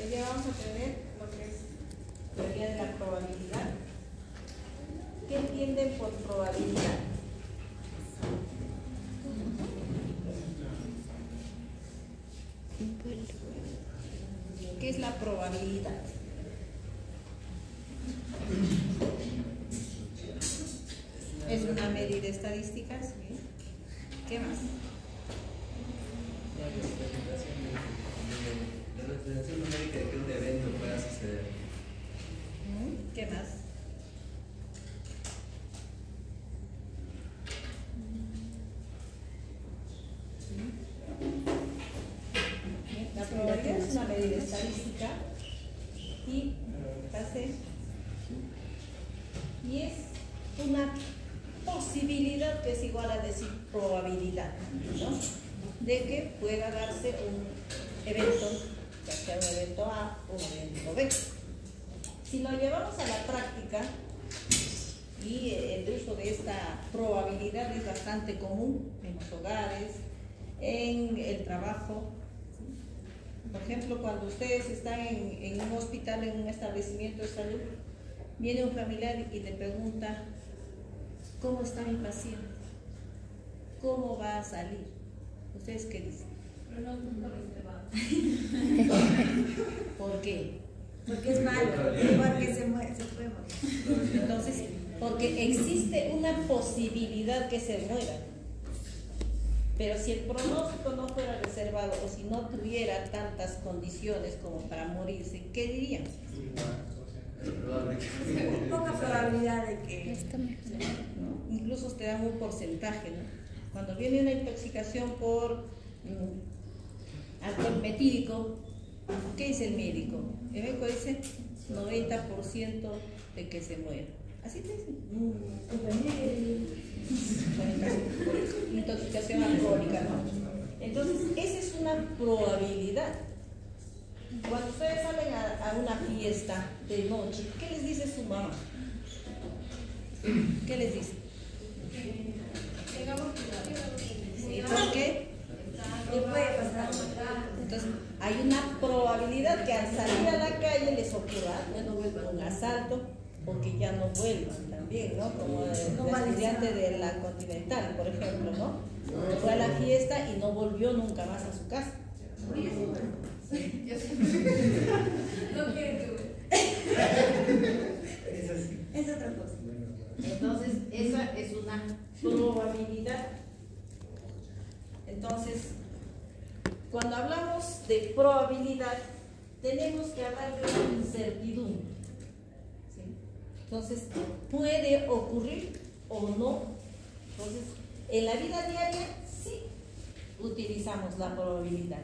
Hoy día vamos a tener lo que es teoría de la probabilidad. ¿Qué entienden por probabilidad? ¿Qué es la probabilidad? ¿Es una medida estadística? ¿Sí? ¿Qué más? La representación numérica de que un evento pueda suceder. ¿Qué más? La probabilidad es una medida estadística y es una posibilidad que es igual a decir probabilidad, ¿no? De que pueda darse un evento, ya sea un evento A o un evento B. Si lo llevamos a la práctica, y el uso de esta probabilidad es bastante común en los hogares, en el trabajo. Por ejemplo, cuando ustedes están en un hospital, en un establecimiento de salud, viene un familiar y le pregunta: ¿cómo está mi paciente? ¿Cómo va a salir? ¿Ustedes qué dicen? Pero no nunca reservado. ¿Por qué? Porque es malo, porque se puede morir. Entonces, porque existe una posibilidad que se muera. Pero si el pronóstico no fuera reservado o si no tuviera tantas condiciones como para morirse, ¿qué dirían? Poca probabilidad de que... ¿No? Incluso te dan un porcentaje, ¿no? Cuando viene una intoxicación por alcohol metílico, ¿qué dice el médico? El médico dice 90% de que se muera. Así te dicen. Intoxicación alcohólica, ¿no? Entonces, esa es una probabilidad. Cuando ustedes salen a una fiesta de noche, ¿qué les dice su mamá? ¿Qué les dice? ¿Y por qué? ¿Qué puede pasar? Entonces, hay una probabilidad que al salir a la calle les ocurra un asalto o que ya no vuelvan también, ¿no? Como el estudiante de la Continental, por ejemplo, ¿no? Fue a la fiesta y no volvió nunca más a su casa. No quieren que es otra cosa. Entonces, esa es una probabilidad. Entonces, cuando hablamos de probabilidad, tenemos que hablar de una incertidumbre. ¿Sí? Entonces, puede ocurrir o no. Entonces, en la vida diaria sí utilizamos la probabilidad.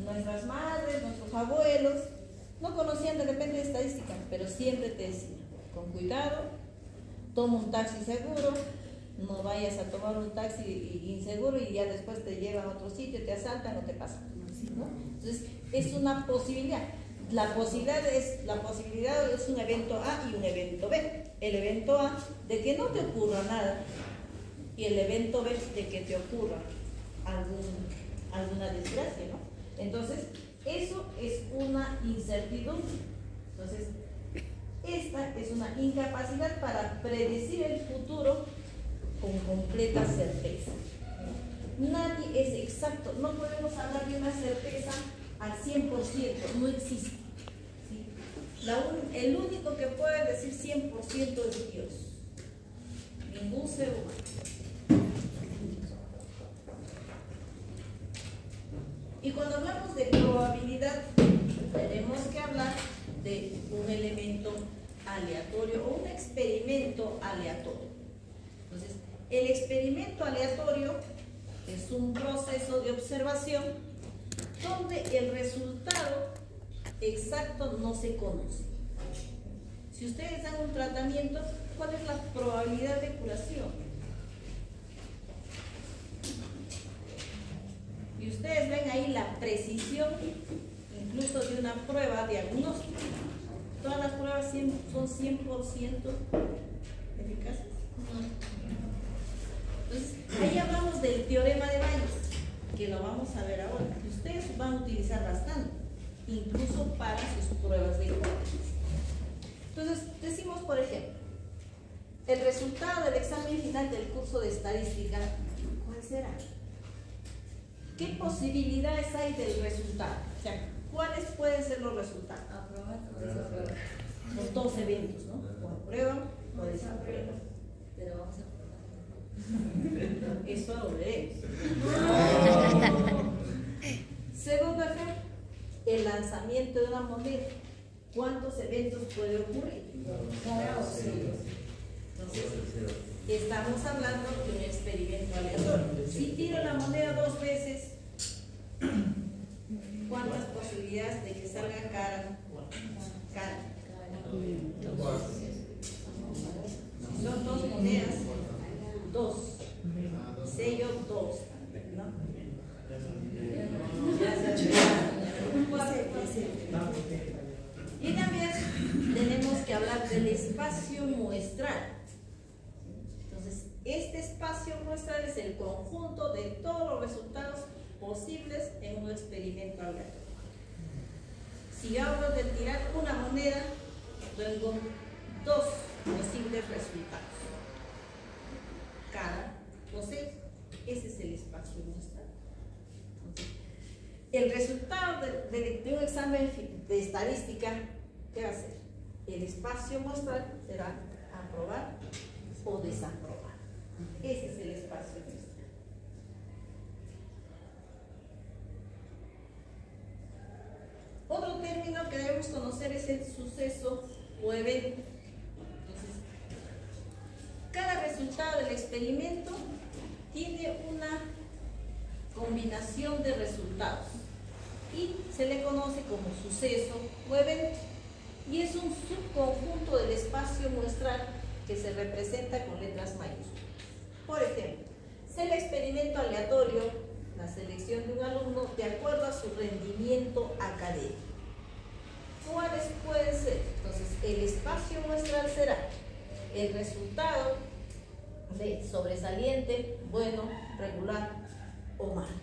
Nuestras madres, nuestros abuelos, no conocían de repente estadística, pero siempre te decían: con cuidado, toma un taxi seguro, no vayas a tomar un taxi inseguro y ya después te llevan a otro sitio, te asaltan o te pasan, ¿no? Entonces, es una posibilidad. La posibilidad es un evento A y un evento B. El evento A de que no te ocurra nada y el evento B de que te ocurra alguna desgracia, ¿no? Entonces, eso es una incertidumbre. Entonces, esta es una incapacidad para predecir el futuro con completa certeza. Nadie es exacto, no podemos hablar de una certeza al 100%, no existe. ¿Sí? El único que puede decir 100% es Dios, ningún ser humano. Y cuando hablamos de probabilidad, tenemos que hablar de un elemento aleatorio o un experimento aleatorio. Entonces, el experimento aleatorio es un proceso de observación donde el resultado exacto no se conoce. Si ustedes dan un tratamiento, ¿cuál es la probabilidad de curación? Y ustedes ven ahí la precisión, incluso de una prueba diagnóstica. Todas las pruebas son 100% eficaces. Entonces, ahí hablamos del teorema de Bayes, que lo vamos a ver ahora, que ustedes van a utilizar bastante, incluso comparan sus pruebas de hipótesis. Entonces, decimos, por ejemplo, el resultado del examen final del curso de estadística, ¿cuál será? ¿Qué posibilidades hay del resultado? O sea, ¿cuáles pueden ser los resultados? Aprobar o desaprobar. Los dos eventos, ¿no? O aprueban o desaprueban. Pero vamos a aprobar. Eso lo veremos. Segundo acá, el lanzamiento de una moneda. ¿Cuántos eventos puede ocurrir? Entonces, estamos hablando de un experimento aleatorio. Si tiro la moneda 2 veces, ¿cuántas posibilidades de que salga cara? Cara. Si son 2 monedas, 2. Sello 2. ¿No? Y también tenemos que hablar del espacio muestral. Entonces, este espacio muestral es el conjunto de todos los resultados posibles en un experimento aleatorio. Si yo hablo de tirar una moneda, tengo 2 posibles resultados. Cara o sello. Ese es el espacio muestral. El resultado de un examen de estadística, ¿qué va a ser? El espacio muestral será aprobar o desaprobar. Ese es el espacio muestral. Otro término que debemos conocer es el suceso o evento. Entonces, cada resultado del experimento tiene una combinación de resultados y se le conoce como suceso o evento, y es un subconjunto del espacio muestral que se representa con letras mayúsculas. Por ejemplo, es el experimento aleatorio, la selección de un alumno de acuerdo a su rendimiento académico. ¿Cuáles pueden ser? Entonces, el espacio muestral será el resultado de sobresaliente, bueno, regular o mal.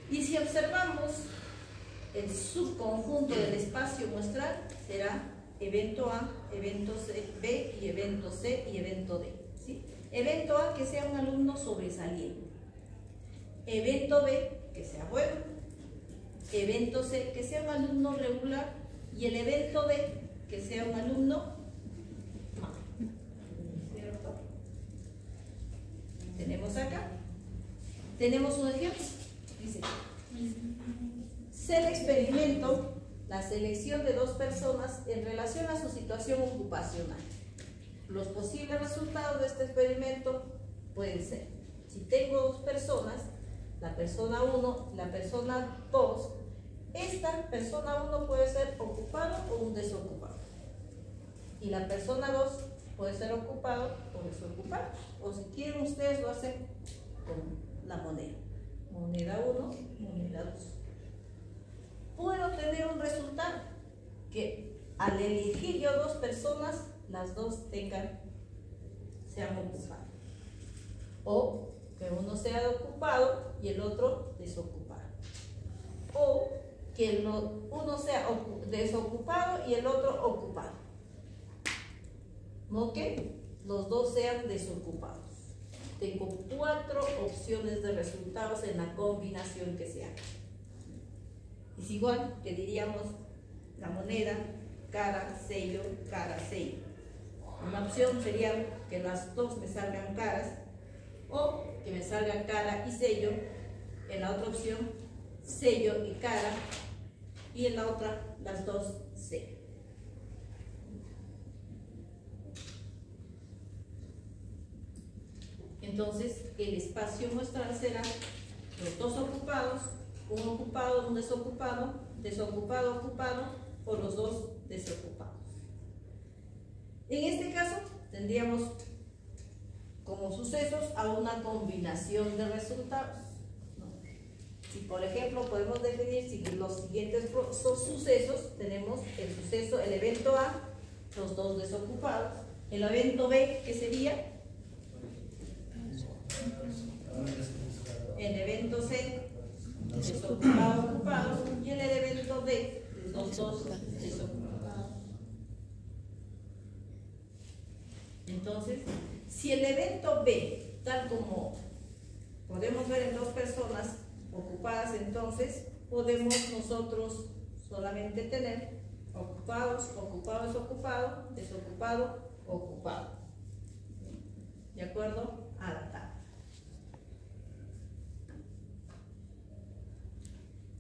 Y si observamos el subconjunto del espacio muestral, será evento A, evento B y evento C y evento D. ¿Sí? Evento A, que sea un alumno sobresaliente. Evento B, que sea bueno. Evento C, que sea un alumno regular. Y el evento D, que sea un alumno malo. ¿Cierto? Tenemos acá. Tenemos un ejemplo. Dice, el experimento, la selección de 2 personas en relación a su situación ocupacional. Los posibles resultados de este experimento pueden ser, si tengo 2 personas, la persona 1 y la persona 2, esta persona 1 puede ser ocupado o un desocupado. Y la persona 2 puede ser ocupado o desocupado. O si quieren ustedes lo hacen con la moneda. Moneda 1, moneda 2. Puedo tener un resultado que al elegir yo 2 personas, las 2 sean ocupadas. O que uno sea ocupado y el otro desocupado. O que uno sea desocupado y el otro ocupado. No que los 2 sean desocupados. Tengo 4 opciones de resultados en la combinación que se haga. Es igual que diríamos la moneda, cara, sello, cara, sello. Una opción sería que las 2 me salgan caras o que me salgan cara y sello. En la otra opción, sello y cara. Y en la otra, las 2 sello. Entonces, el espacio muestral será los 2 ocupados, un ocupado, un desocupado, desocupado, ocupado, o los 2 desocupados. En este caso, tendríamos como sucesos a una combinación de resultados, ¿no? Si, por ejemplo, podemos definir si los siguientes son sucesos, tenemos el suceso, el evento A, los 2 desocupados, el evento B, que sería desocupado, ocupado, y en el evento D, los dos desocupados. Entonces, si el evento B, tal como podemos ver en dos personas ocupadas, entonces podemos nosotros solamente tener ocupados, ocupado, desocupado, desocupado, ocupado. ¿De acuerdo a la tabla?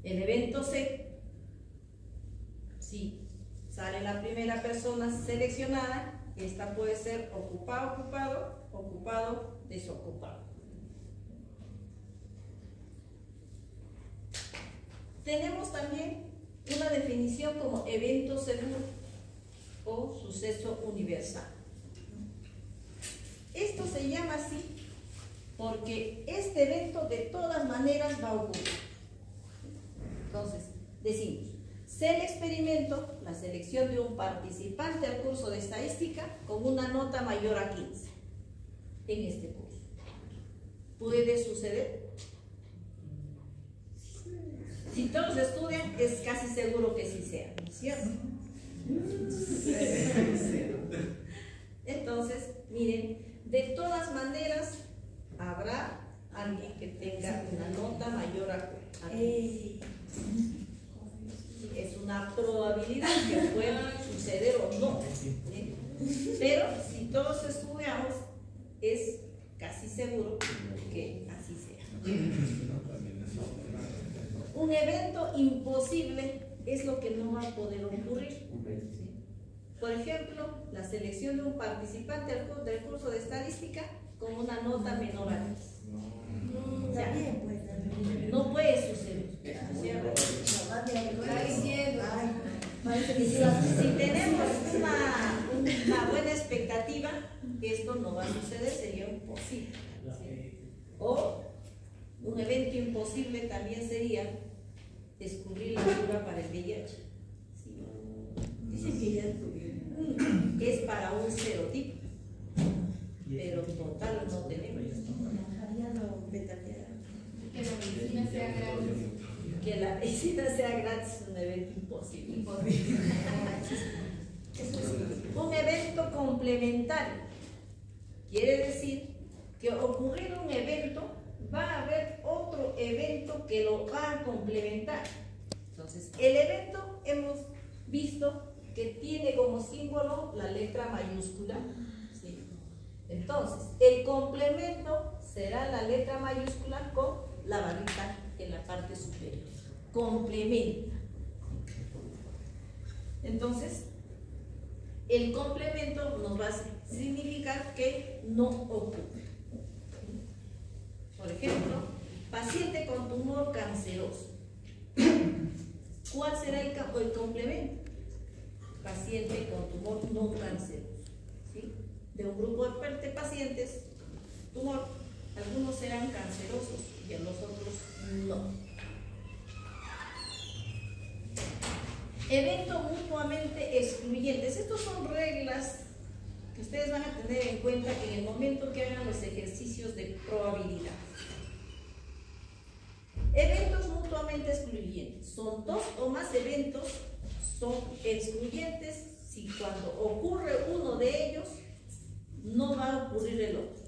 El evento C, si sale la primera persona seleccionada, esta puede ser ocupado, ocupado, ocupado, desocupado. Tenemos también una definición como evento seguro o suceso universal. Esto se llama así porque este evento de todas maneras va a ocurrir. Entonces, decimos, se el experimento, la selección de un participante al curso de estadística con una nota mayor a 15 en este curso. ¿Puede suceder? Si todos estudian, es casi seguro que sí sea, ¿no es cierto? Entonces, miren, de todas maneras, habrá alguien que tenga una nota mayor a 15. Es una probabilidad que pueda suceder o no, ¿sí? Pero si todos estudiamos, es casi seguro que así sea. Un evento imposible es lo que no va a poder ocurrir, ¿sí? Por ejemplo, la selección de un participante del curso de estadística con una nota menor a 10. También puede ser. No puede suceder, ¿cierto? Si tenemos una buena expectativa, esto no va a suceder, sería imposible, ¿sí? O un evento imposible también sería descubrir la cura para el VIH, ¿sí? Dicen que ya es para un serotipo, pero total no tenemos. Que la medicina sea gratis. Que la medicina sea gratis es un evento imposible. Un evento complementario quiere decir que ocurrir un evento va a haber otro evento que lo va a complementar. Entonces, el evento hemos visto que tiene como símbolo la letra mayúscula, ¿sí? Entonces, el complemento será la letra mayúscula con la barrita en la parte superior. Complementa. Entonces, el complemento nos va a significar que no ocurre. Por ejemplo, paciente con tumor canceroso. ¿Cuál será el complemento? Paciente con tumor no canceroso, ¿sí? De un grupo de pacientes, tumor, algunos serán cancerosos y a los otros no. Eventos mutuamente excluyentes. Estas son reglas que ustedes van a tener en cuenta en el momento que hagan los ejercicios de probabilidad. Eventos mutuamente excluyentes. Son dos o más eventos, son excluyentes si cuando ocurre uno de ellos, no va a ocurrir el otro.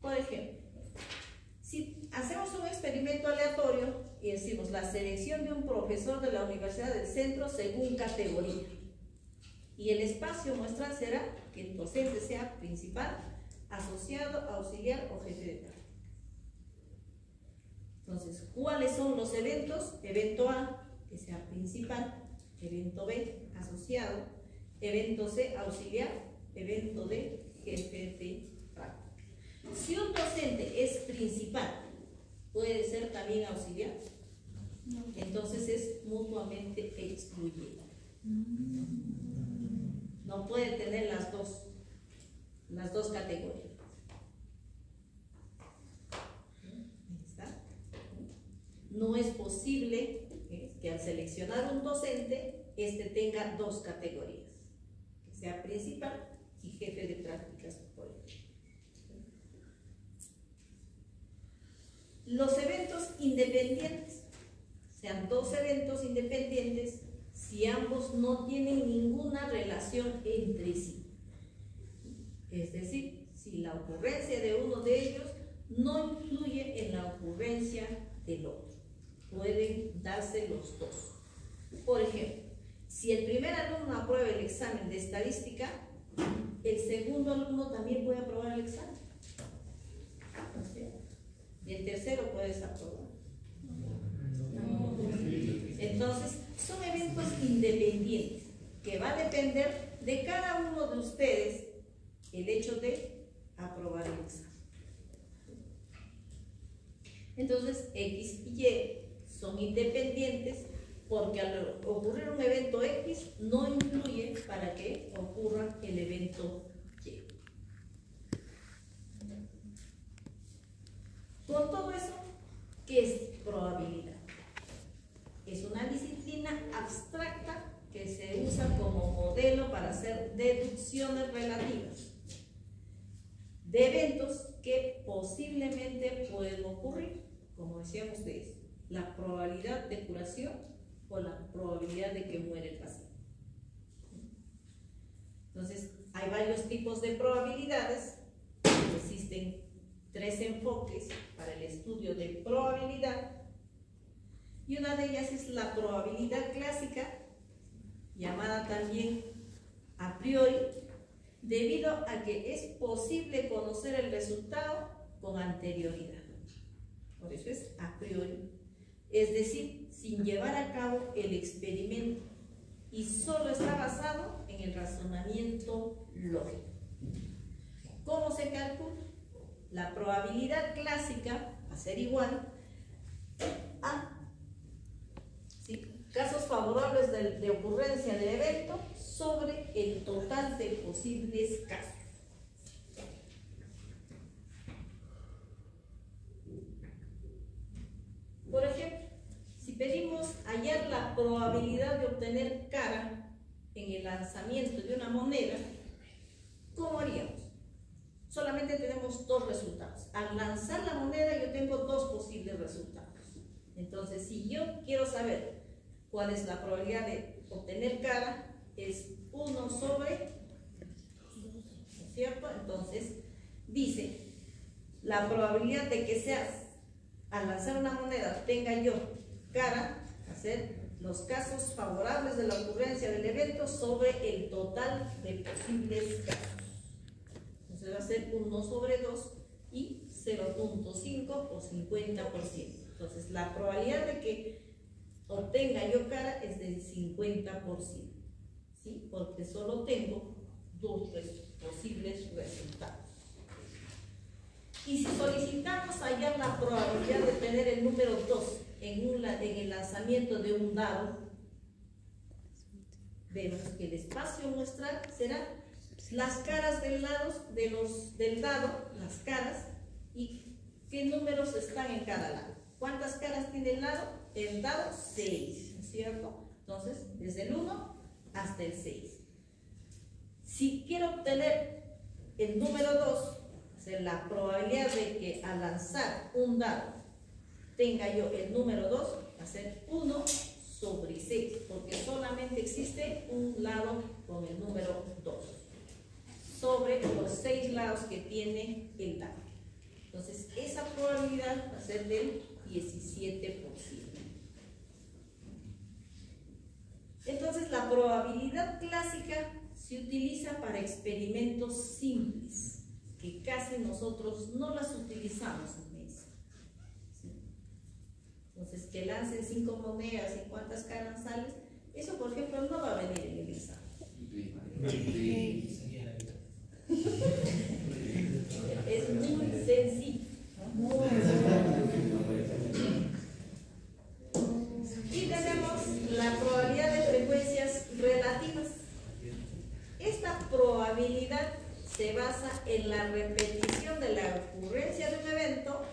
Por ejemplo, si hacemos un experimento aleatorio y decimos la selección de un profesor de la universidad del centro según categoría, y el espacio muestral será que el docente sea principal, asociado, auxiliar o jefe de práctica. Entonces, ¿cuáles son los eventos? Evento A, que sea principal; evento B, asociado; evento C, auxiliar; evento D, jefe de práctica. Si un docente es principal, ¿puede ser también auxiliar? Entonces es mutuamente excluyente. No puede tener las dos categorías. No es posible que al seleccionar un docente, este tenga dos categorías, que sea principal y jefe de prácticas. Los eventos independientes, sean dos eventos independientes, si ambos no tienen ninguna relación entre sí. Es decir, si la ocurrencia de uno de ellos no influye en la ocurrencia del otro. Pueden darse los dos. Por ejemplo, si el primer alumno aprueba el examen de estadística, el segundo alumno también puede aprobar el examen. Y el tercero puede desaprobar. Entonces, son eventos independientes que va a depender de cada uno de ustedes el hecho de aprobar el examen. Entonces, X y Y son independientes porque al ocurrir un evento X no influye para que ocurra el evento Y. Con todo eso, ¿qué es probabilidad? Es una disciplina abstracta que se usa como modelo para hacer deducciones relativas de eventos que posiblemente pueden ocurrir, como decían ustedes, la probabilidad de curación o la probabilidad de que muere el paciente. Entonces, hay varios tipos de probabilidades. Existen 3 enfoques para el estudio de probabilidad y una de ellas es la probabilidad clásica, llamada también a priori, debido a que es posible conocer el resultado con anterioridad. Por eso es a priori, es decir, sin llevar a cabo el experimento, y solo está basado en el razonamiento lógico. ¿Cómo se calcula? La probabilidad clásica va a ser igual a casos favorables de ocurrencia del evento sobre el total de posibles casos. Por ejemplo, si pedimos hallar la probabilidad de obtener cara en el lanzamiento de una moneda, ¿cómo haríamos? Solamente tenemos 2 resultados. Al lanzar la moneda yo tengo 2 posibles resultados. Entonces, si yo quiero saber cuál es la probabilidad de obtener cara, es 1 sobre, ¿no es cierto? Entonces, dice, la probabilidad de que seas, al lanzar una moneda, tenga yo cara, hacer los casos favorables de la ocurrencia del evento sobre el total de posibles casos. Entonces va a ser 1 sobre 2 y 0.5 o 50%. Entonces la probabilidad de que obtenga yo cara es del 50%, ¿sí? Porque solo tengo 2 posibles resultados. Y si solicitamos hallar la probabilidad de tener el número 2 en el lanzamiento de un dado, vemos que el espacio muestral será las caras del dado, las caras, y qué números están en cada lado. ¿Cuántas caras tiene el dado? El dado 6, ¿no es cierto? Entonces, desde el 1 hasta el 6. Si quiero obtener el número 2, o sea, la probabilidad de que al lanzar un dado tenga yo el número 2, va a ser 1 sobre 6, porque solamente existe un lado con el número 2, sobre los 6 lados que tiene el dado. Entonces, esa probabilidad va a ser del 17%. Entonces, la probabilidad clásica se utiliza para experimentos simples, que casi nosotros no las utilizamos en medicina. ¿Sí? Entonces, que lancen 5 monedas y cuántas caras salen, eso, por ejemplo, no va a venir en el examen. Es muy sencillo. Y tenemos la probabilidad de frecuencias relativas. Esta probabilidad se basa en la repetición de la ocurrencia de un evento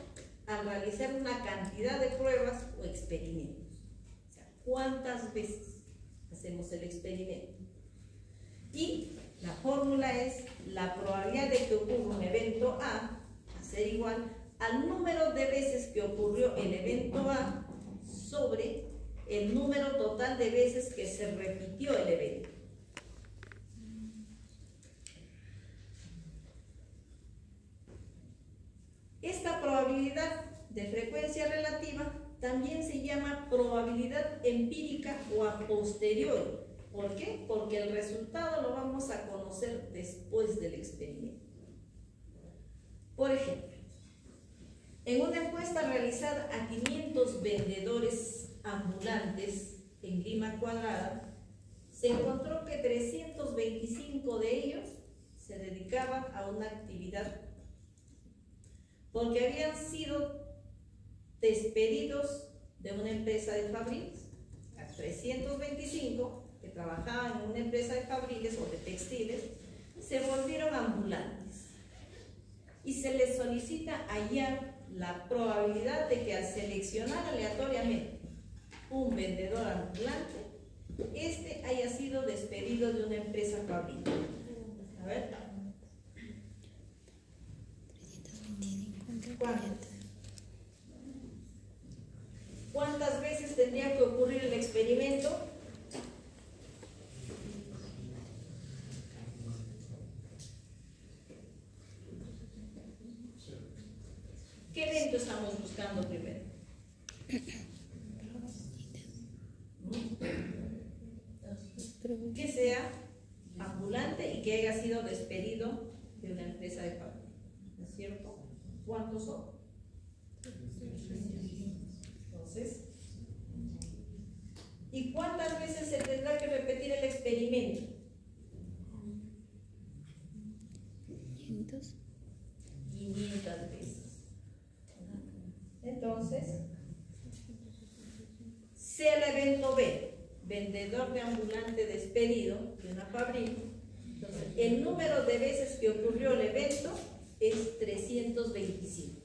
al realizar una cantidad de pruebas o experimentos. O sea, ¿cuántas veces hacemos el experimento? Y la fórmula es la probabilidad de que ocurra un evento A a ser igual al número de veces que ocurrió el evento A sobre el número total de veces que se repitió el evento. Esta probabilidad de frecuencia relativa también se llama probabilidad empírica o a posteriori. ¿Por qué? Porque el resultado lo vamos a conocer después del experimento. Por ejemplo, en una encuesta realizada a 500 vendedores ambulantes en Lima Cuadrada, se encontró que 325 de ellos se dedicaban a una actividad porque habían sido despedidos de una empresa de fabriles. A 325 que trabajaban en una empresa de fabriles o de textiles se volvieron ambulantes y se les solicita hallar la probabilidad de que al seleccionar aleatoriamente un vendedor ambulante, este haya sido despedido de una empresa fabril. A ver. ¿Cuántas veces tendría que ocurrir el experimento? ¿Qué evento estamos buscando primero? Que sea ambulante y que haya sido despedido de una empresa de fabricación, ¿no es cierto? ¿Cuántos son? Entonces, ¿y cuántas veces se tendrá que repetir el experimento? 500 veces. Entonces, sea el evento B, vendedor de ambulante despedido de una fábrica, entonces el número de veces que ocurrió el evento es 325.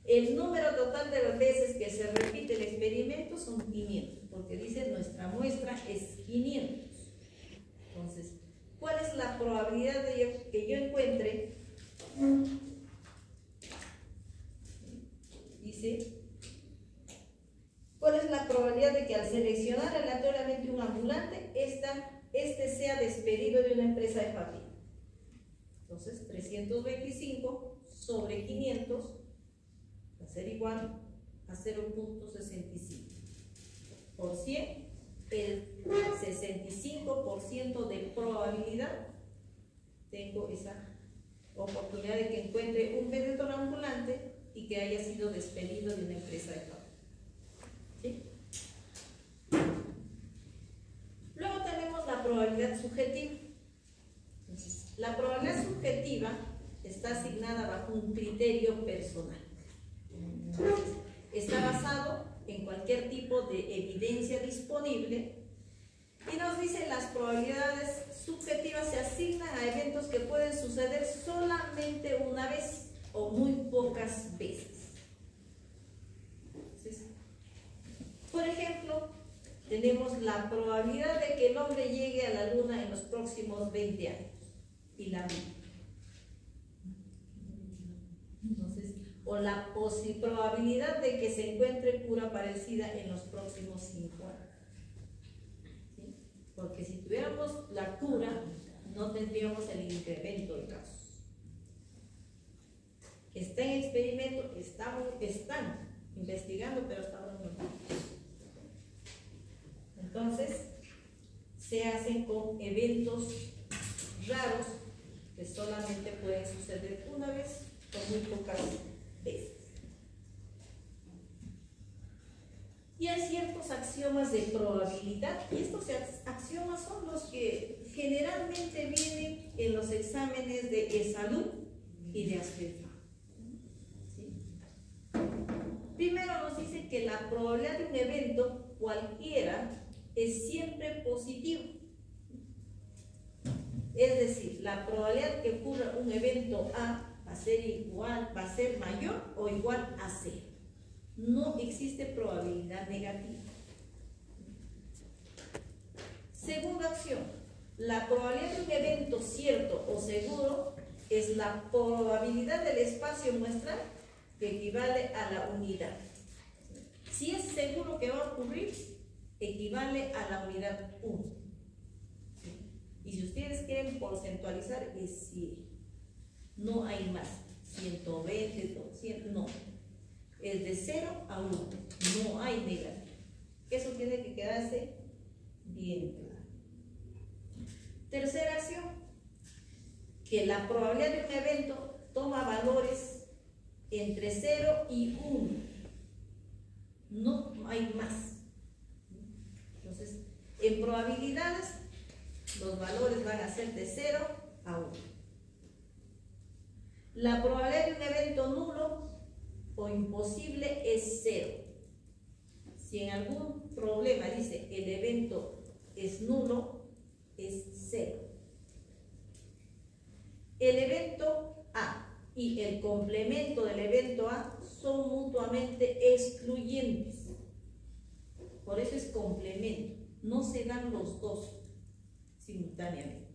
El número total de las veces que se repite el experimento son 500, porque dice nuestra muestra es 500. Entonces, ¿cuál es la probabilidad de que yo encuentre? Dice, ¿cuál es la probabilidad de que al seleccionar aleatoriamente un ambulante, este sea despedido de una empresa de fábrica? Entonces, 325 sobre 500 va a ser igual a 0.65. Por 100, el 65% de probabilidad tengo esa oportunidad de que encuentre un vendedor ambulante y que haya sido despedido de una empresa de fábrica. ¿Sí? Luego tenemos la probabilidad subjetiva. Entonces, la probabilidad subjetiva está asignada bajo un criterio personal. Entonces, está basado en cualquier tipo de evidencia disponible y nos dice las probabilidades subjetivas se asignan a eventos que pueden suceder solamente una vez o muy pocas veces. Entonces, por ejemplo, tenemos la probabilidad de que el hombre llegue a la luna en los próximos 20 años y la vida. Entonces, o la probabilidad de que se encuentre cura para el SIDA en los próximos 5 años. ¿Sí? Porque si tuviéramos la cura, no tendríamos el incremento de casos. Está en experimento, están investigando, pero hasta ahora no. Entonces, se hacen con eventos raros que solamente pueden suceder una vez o muy pocas veces. Y hay ciertos axiomas de probabilidad, y estos axiomas son los que generalmente vienen en los exámenes de e-salud y de ASPEFA. Primero nos dice que la probabilidad de un evento cualquiera es siempre positivo. Es decir, la probabilidad que ocurra un evento A va a ser igual, va a ser mayor o igual a 0. No existe probabilidad negativa. Segunda acción, la probabilidad de un evento cierto o seguro es la probabilidad del espacio muestral que equivale a la unidad. Si es seguro que va a ocurrir, equivale a la unidad 1. Y si ustedes quieren porcentualizar, es 100. No hay más. 120, 200, no. Es de 0 a 1. No hay negativo. Eso tiene que quedarse bien claro. Tercera acción, que la probabilidad de un evento toma valores entre 0 y 1. No hay más. Entonces, en probabilidades, los valores van a ser de 0 a 1. La probabilidad de un evento nulo o imposible es 0. Si en algún problema dice el evento es nulo, es 0. El evento A y el complemento del evento A son mutuamente excluyentes. Por eso es complemento. No se dan los dos simultáneamente.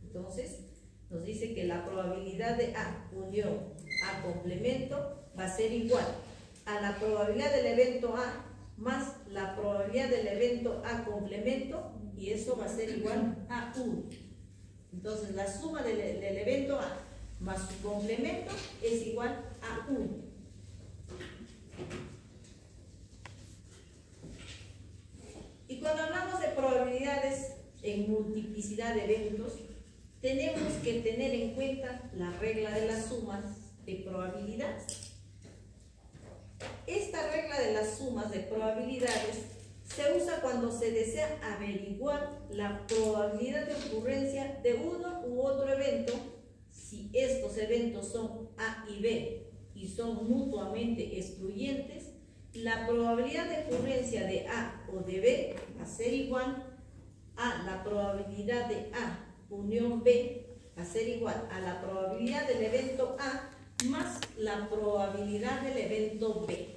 Entonces, nos dice que la probabilidad de A unión A complemento va a ser igual a la probabilidad del evento A más la probabilidad del evento A complemento, y eso va a ser igual a 1. Entonces, la suma del evento A más su complemento es igual a 1. Y cuando hablamos de probabilidades en multiplicidad de eventos, tenemos que tener en cuenta la regla de las sumas de probabilidades. Esta regla de las sumas de probabilidades se usa cuando se desea averiguar la probabilidad de ocurrencia de uno u otro evento si estos eventos son A y B y son mutuamente excluyentes. La probabilidad de ocurrencia de A o de B va a ser igual a la probabilidad de A unión B, va a ser igual a la probabilidad del evento A más la probabilidad del evento B.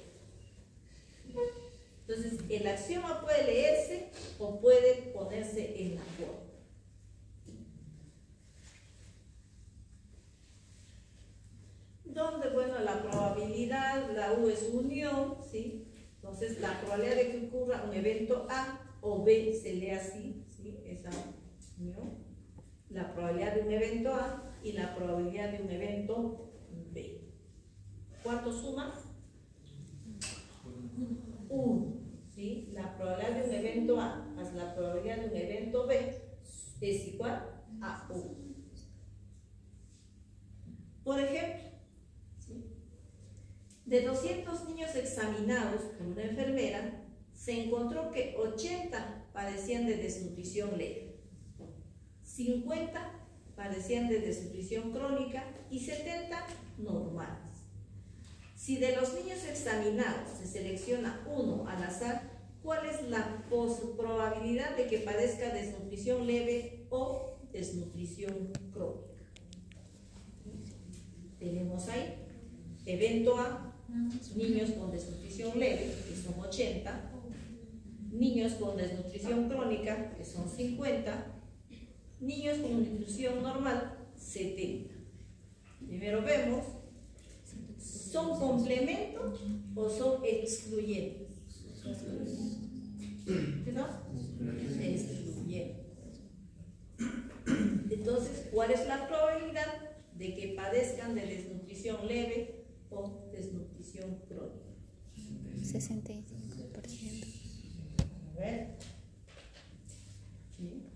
Entonces, el axioma puede leerse o puede ponerse en la forma. Donde, bueno, la probabilidad, la U es unión, ¿sí? Entonces, la probabilidad de que ocurra un evento A o B se lee así, ¿sí? Esa unión. La probabilidad de un evento A y la probabilidad de un evento B. ¿Cuánto suma? 1. ¿Sí? La probabilidad de un evento A más la probabilidad de un evento B es igual a 1. Por ejemplo, ¿sí? De 200 niños examinados por una enfermera, se encontró que 80 padecían de desnutrición leve, 50 padecían de desnutrición crónica y 70 normales. Si de los niños examinados se selecciona uno al azar, ¿cuál es la probabilidad de que padezca desnutrición leve o desnutrición crónica? Tenemos ahí evento A, niños con desnutrición leve, que son 80, niños con desnutrición crónica, que son 50, niños con nutrición normal, 70. Primero vemos, ¿son complementos o son excluyentes? ¿No? Excluyentes. Entonces, ¿cuál es la probabilidad de que padezcan de desnutrición leve o desnutrición crónica? 65%. A ver. ¿Sí?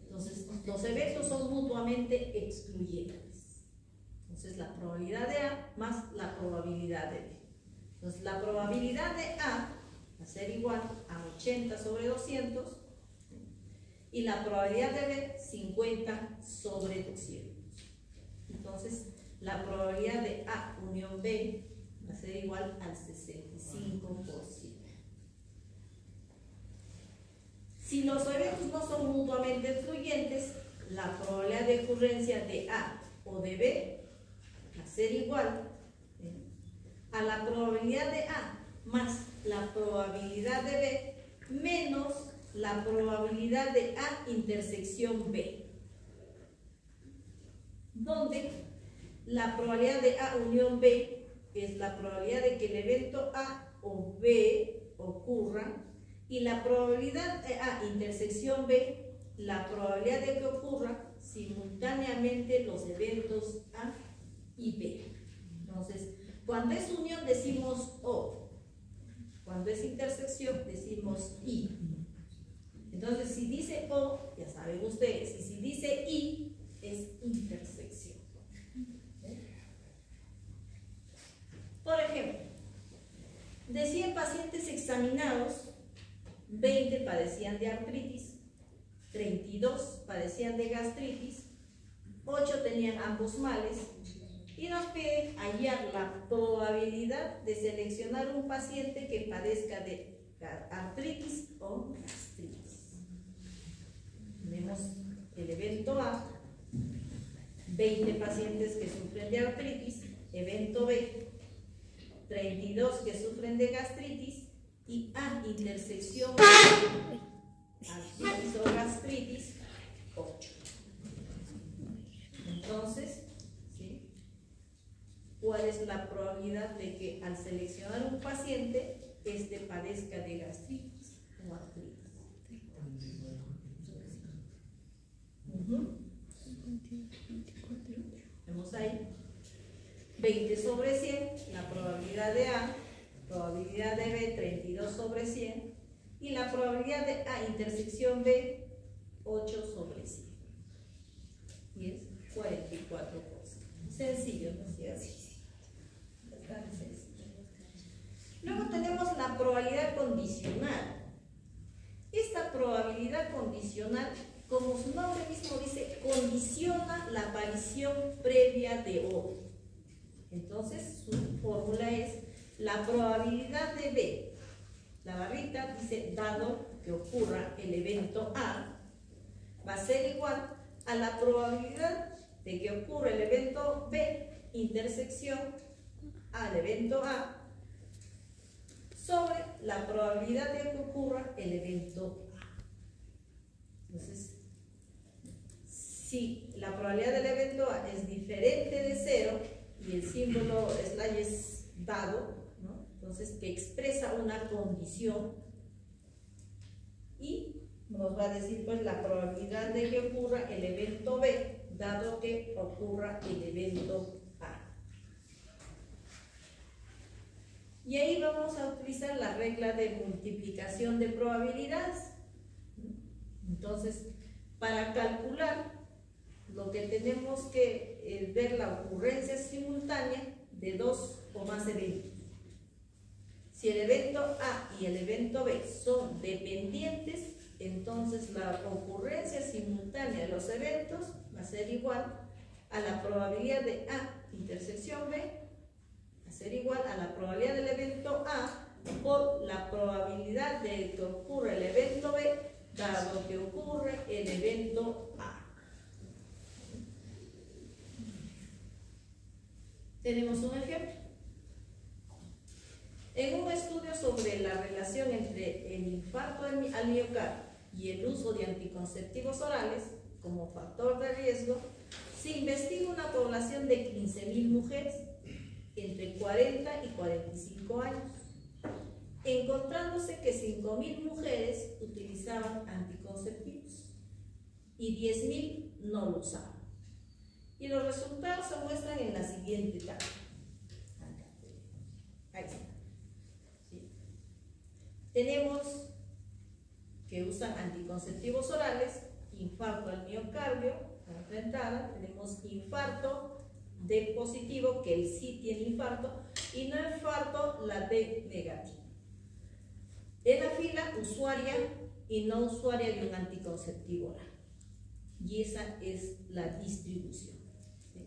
Entonces, los eventos son mutuamente excluyentes. Entonces, la probabilidad de A más la probabilidad de B. Entonces, la probabilidad de A va a ser igual a 80 sobre 200 y la probabilidad de B 50 sobre 200. Entonces, la probabilidad de A unión B va a ser igual al 65%. Si los eventos no son mutuamente excluyentes, la probabilidad de ocurrencia de A o de B va a ser igual a la probabilidad de A más la probabilidad de B menos la probabilidad de A intersección B, donde la probabilidad de A unión B es la probabilidad de que el evento A o B ocurra, y la probabilidad de A intersección B, la probabilidad de que ocurra simultáneamente los eventos A y B. Entonces, cuando es unión decimos O, cuando es intersección decimos I. Entonces, si dice O, ya saben ustedes, y si dice I, es intersección. Por ejemplo, de 100 pacientes examinados, 20 padecían de artritis, 32 padecían de gastritis, 8 tenían ambos males, y nos pide hallar la probabilidad de seleccionar un paciente que padezca de artritis o gastritis. Tenemos el evento A, 20 pacientes que sufren de artritis, evento B, 32 que sufren de gastritis, y A intersección artritis o gastritis, 8. Entonces, ¿sí? ¿Cuál es la probabilidad de que al seleccionar un paciente, este padezca de gastritis o artritis? Vemos ahí 20 sobre 100, la probabilidad de A, probabilidad de B 32 sobre 100, y la probabilidad de A intersección B 8 sobre 100, y es 44%. Sencillo, ¿no es cierto? Bastante sencillo. Luego tenemos la probabilidad condicional. Esta probabilidad condicional, como su nombre mismo dice, condiciona la aparición previa de O. Entonces, su fórmula es la probabilidad de B. La barrita dice, dado que ocurra el evento A, va a ser igual a la probabilidad de que ocurra el evento B, intersección al evento A, sobre la probabilidad de que ocurra el evento A. Entonces, si la probabilidad del evento A es diferente de 0 y el símbolo slash es dado, ¿no? Entonces que expresa una condición, y nos va a decir pues la probabilidad de que ocurra el evento B, dado que ocurra el evento A. Y ahí vamos a utilizar la regla de multiplicación de probabilidades. Entonces, para calcular, lo que tenemos que ver la ocurrencia simultánea de dos o más eventos. Si el evento A y el evento B son dependientes, entonces la ocurrencia simultánea de los eventos va a ser igual a la probabilidad de A intersección B, va a ser igual a la probabilidad del evento A por la probabilidad de que ocurra el evento B, dado que ocurre el evento A. Tenemos un ejemplo. En un estudio sobre la relación entre el infarto al miocardio y el uso de anticonceptivos orales como factor de riesgo, se investiga una población de 15.000 mujeres entre 40 y 45 años, encontrándose que 5.000 mujeres utilizaban anticonceptivos y 10.000 no lo usaban. Y los resultados se muestran en la siguiente tabla. Ahí está. ¿Sí? Tenemos que usan anticonceptivos orales, infarto al miocardio, enfrentada, tenemos infarto D positivo, que él sí tiene infarto, y no infarto, la D negativa. En la fila, usuaria y no usuaria de un anticonceptivo oral. Y esa es la distribución. ¿Sí?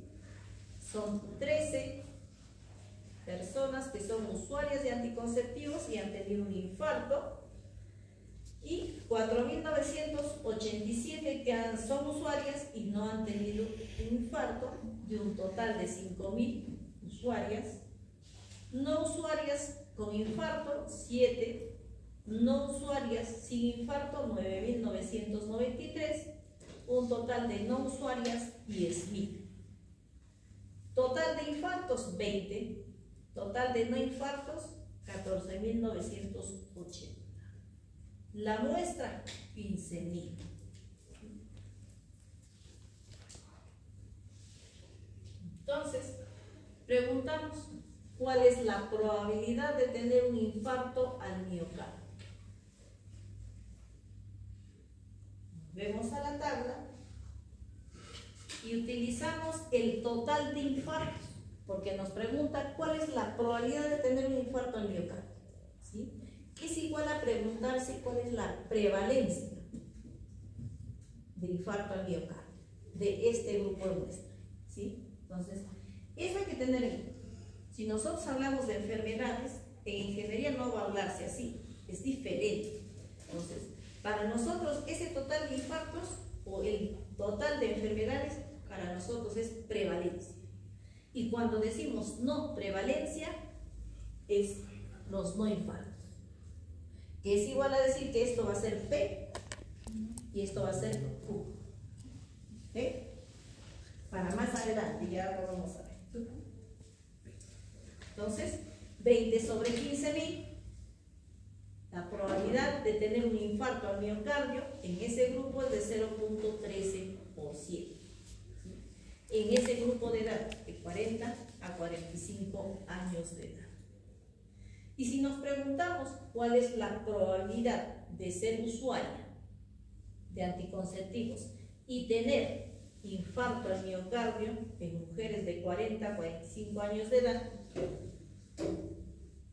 Son 13 personas que son usuarias de anticonceptivos y han tenido un infarto, y 4.987 que son usuarias y no han tenido un infarto, de un total de 5.000 usuarias. No usuarias con infarto, 7, no usuarias sin infarto 9.993, un total de no usuarias 10.000. Total de infartos 20, total de no infartos 14.980. La muestra 15.000. Entonces, preguntamos cuál es la probabilidad de tener un infarto al miocardio. Vemos a la tabla y utilizamos el total de infartos, porque nos pregunta cuál es la probabilidad de tener un infarto al miocardio, ¿sí? Es igual a preguntarse cuál es la prevalencia de infarto al miocardio de este grupo de muestra, ¿sí? Entonces, eso hay que tener en cuenta. Si nosotros hablamos de enfermedades, en ingeniería no va a hablarse así, es diferente. Entonces, para nosotros ese total de infartos o el total de enfermedades, para nosotros es prevalencia. Y cuando decimos no prevalencia, es los no infartos. Que es igual a decir que esto va a ser P y esto va a ser Q. ¿Sí? Para más adelante, ya lo vamos a ver. Entonces, 20 sobre 15.000, la probabilidad de tener un infarto al miocardio en ese grupo es de 0.13%. En ese grupo de edad, de 40 a 45 años de edad. Y si nos preguntamos cuál es la probabilidad de ser usuaria de anticonceptivos y tener infarto al miocardio en mujeres de 40 a 45 años de edad,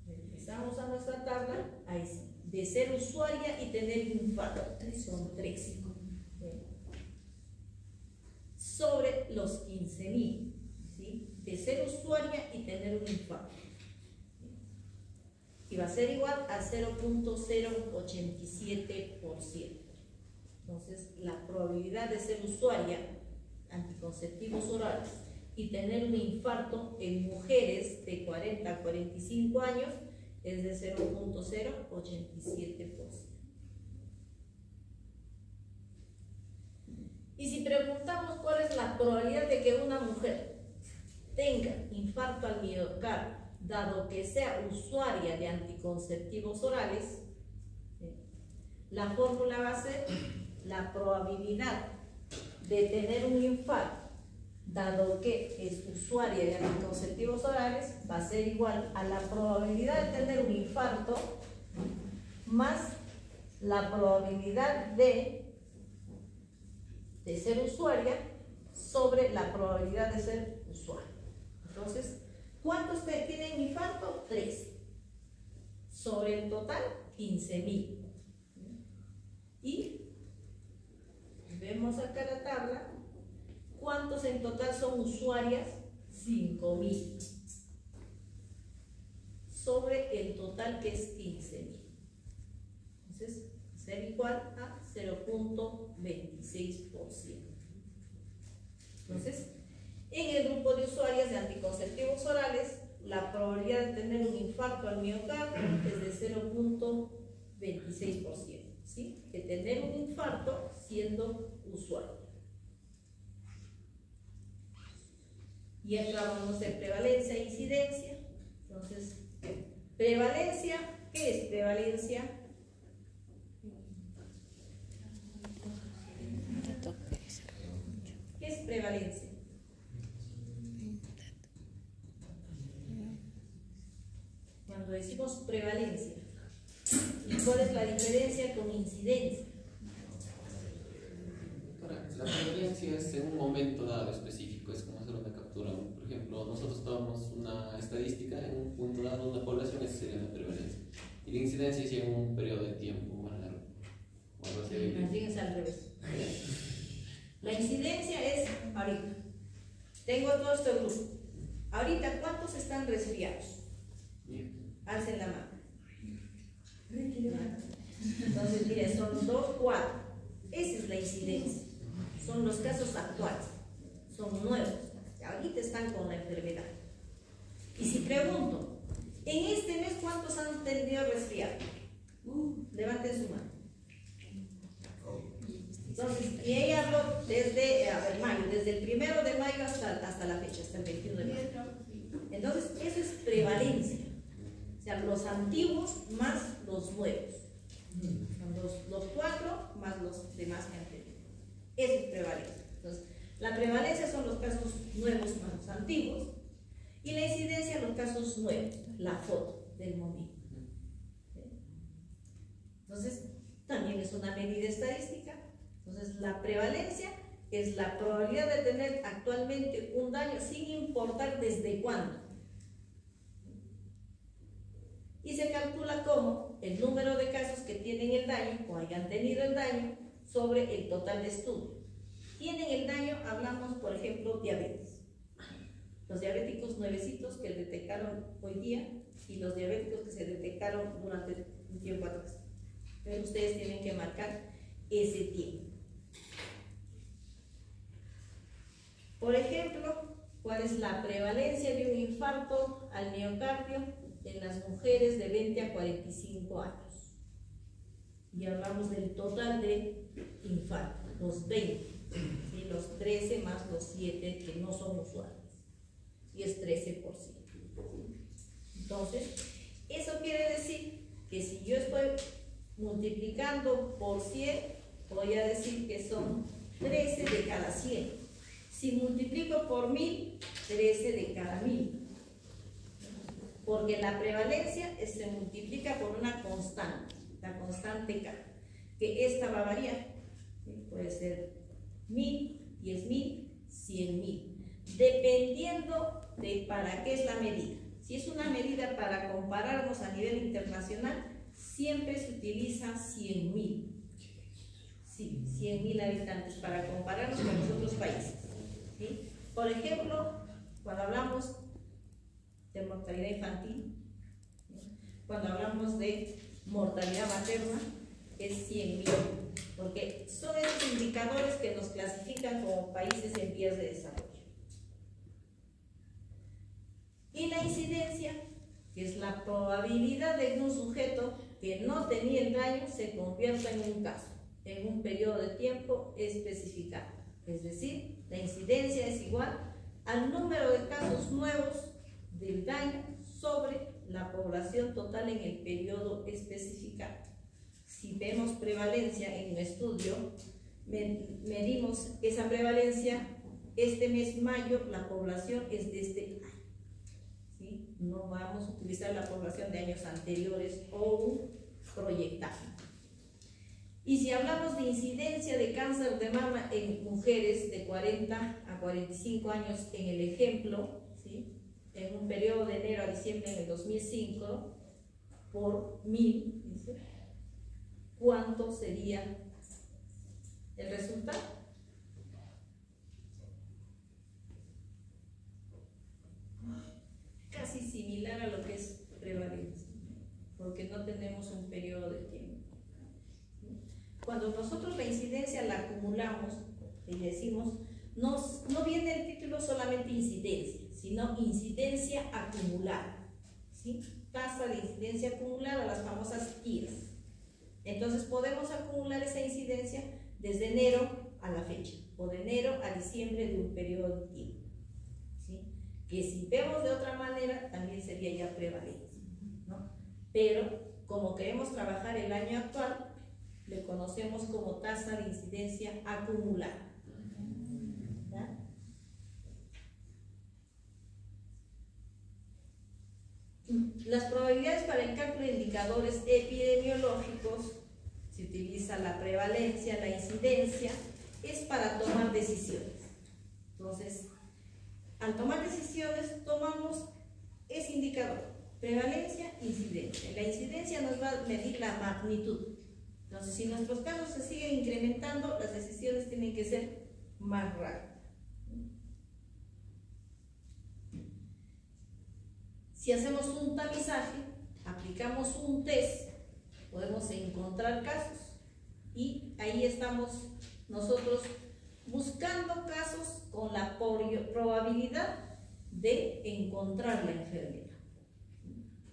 regresamos a nuestra tabla, ahí sí, de ser usuaria y tener infarto, son 3. Sobre los 15.000, ¿sí? De ser usuaria y tener un infarto. Y va a ser igual a 0.087%. Entonces, la probabilidad de ser usuaria anticonceptivos orales y tener un infarto en mujeres de 40 a 45 años es de 0.087%. Y si preguntamos cuál es la probabilidad de que una mujer tenga infarto al miocardio, dado que sea usuaria de anticonceptivos orales, la fórmula va a ser la probabilidad de tener un infarto, dado que es usuaria de anticonceptivos orales, va a ser igual a la probabilidad de tener un infarto más la probabilidad de ser usuaria sobre la probabilidad de ser usuaria. Entonces, ¿cuántos tienen infarto? 3. Sobre el total, 15.000. Y vemos acá la tabla. ¿Cuántos en total son usuarias? 5.000. Sobre el total que es 15.000. Entonces, ser igual a 0.26%. Entonces, en el grupo de usuarias de anticonceptivos orales, la probabilidad de tener un infarto al miocardio es de 0.26%, ¿sí? De tener un infarto siendo usuario. Y acabamos de prevalencia e incidencia. Entonces, prevalencia, ¿qué es prevalencia? ¿Qué es prevalencia? Cuando decimos prevalencia, ¿y cuál es la diferencia con incidencia? La prevalencia es en un momento dado específico, es como hacer una captura. Por ejemplo, nosotros tomamos una estadística en un punto dado de una población, esa sería la prevalencia. Y la incidencia es en un periodo de tiempo más largo. Fíjense al revés. La incidencia es ahorita. Tengo todo este grupo. Ahorita, ¿cuántos están resfriados? Alcen la mano. Entonces, miren, son 2, 4. Esa es la incidencia. Son los casos actuales. Son nuevos. Ahorita están con la enfermedad. Y si pregunto, ¿en este mes cuántos han tenido resfriado? Levanten su mano. Entonces, y ella habló desde mayo, desde el 1 de mayo hasta la fecha, hasta el 21 de mayo. Entonces, eso es prevalencia. O sea, los antiguos más los nuevos. Son los 4 más los demás que han tenido. Eso es prevalencia. Entonces, la prevalencia son los casos nuevos más los antiguos. Y la incidencia, los casos nuevos, la foto del momento. Entonces, también es una medida estadística. Entonces, la prevalencia es la probabilidad de tener actualmente un daño sin importar desde cuándo. Y se calcula como el número de casos que tienen el daño o hayan tenido el daño sobre el total de estudio. Tienen el daño, hablamos, por ejemplo, diabetes. Los diabéticos nuevecitos que detectaron hoy día y los diabéticos que se detectaron durante un tiempo atrás. Pero ustedes tienen que marcar ese tiempo. Por ejemplo, ¿cuál es la prevalencia de un infarto al miocardio en las mujeres de 20 a 45 años? Y hablamos del total de infarto, los 20, ¿sí? Los 13 más los 7 que no son usuales, y es 13%. Entonces, eso quiere decir que si yo estoy multiplicando por 100, voy a decir que son 13 de cada 100. Si multiplico por 1000, 13 de cada 1000. Porque la prevalencia se multiplica por una constante, la constante K, que esta va a variar. Puede ser 1000, 10.000, 100.000, dependiendo de para qué es la medida. Si es una medida para compararnos a nivel internacional, siempre se utiliza 100.000. Sí, 100.000 habitantes para compararnos con los otros países. ¿Sí? Por ejemplo, cuando hablamos de mortalidad infantil, cuando hablamos de mortalidad materna, es 100.000, porque son esos indicadores que nos clasifican como países en vías de desarrollo. Y la incidencia, que es la probabilidad de que un sujeto que no tenía el daño se convierta en un caso, en un periodo de tiempo especificado. Es decir, la incidencia es igual al número de casos nuevos del daño sobre la población total en el periodo especificado. Si vemos prevalencia en un estudio, medimos esa prevalencia, este mes mayo la población es de este año. ¿Sí? No vamos a utilizar la población de años anteriores o un proyectado. Y si hablamos de incidencia de cáncer de mama en mujeres de 40 a 45 años en el ejemplo, ¿sí? En un periodo de enero a diciembre en el 2005, por 1000, ¿sí? ¿Cuánto sería el resultado? Casi similar a lo que es prevalencia, porque no tenemos un periodo de tiempo. Cuando nosotros la incidencia la acumulamos y decimos, no viene el título solamente incidencia, sino incidencia acumulada, ¿sí? Tasa de incidencia acumulada, las famosas TIRs. Entonces podemos acumular esa incidencia desde enero a la fecha, o de enero a diciembre de un periodo de tiempo, ¿sí? Que si vemos de otra manera, también sería ya prevalencia, ¿no? Pero como queremos trabajar el año actual, le conocemos como tasa de incidencia acumulada. ¿Ya? Las probabilidades para el cálculo de indicadores epidemiológicos, se utiliza la prevalencia, la incidencia, es para tomar decisiones. Entonces, al tomar decisiones, tomamos ese indicador, prevalencia, incidencia. La incidencia nos va a medir la magnitud. Entonces, si nuestros casos se siguen incrementando, las decisiones tienen que ser más rápidas. Si hacemos un tamizaje, aplicamos un test, podemos encontrar casos y ahí estamos nosotros buscando casos con la probabilidad de encontrar la enfermedad.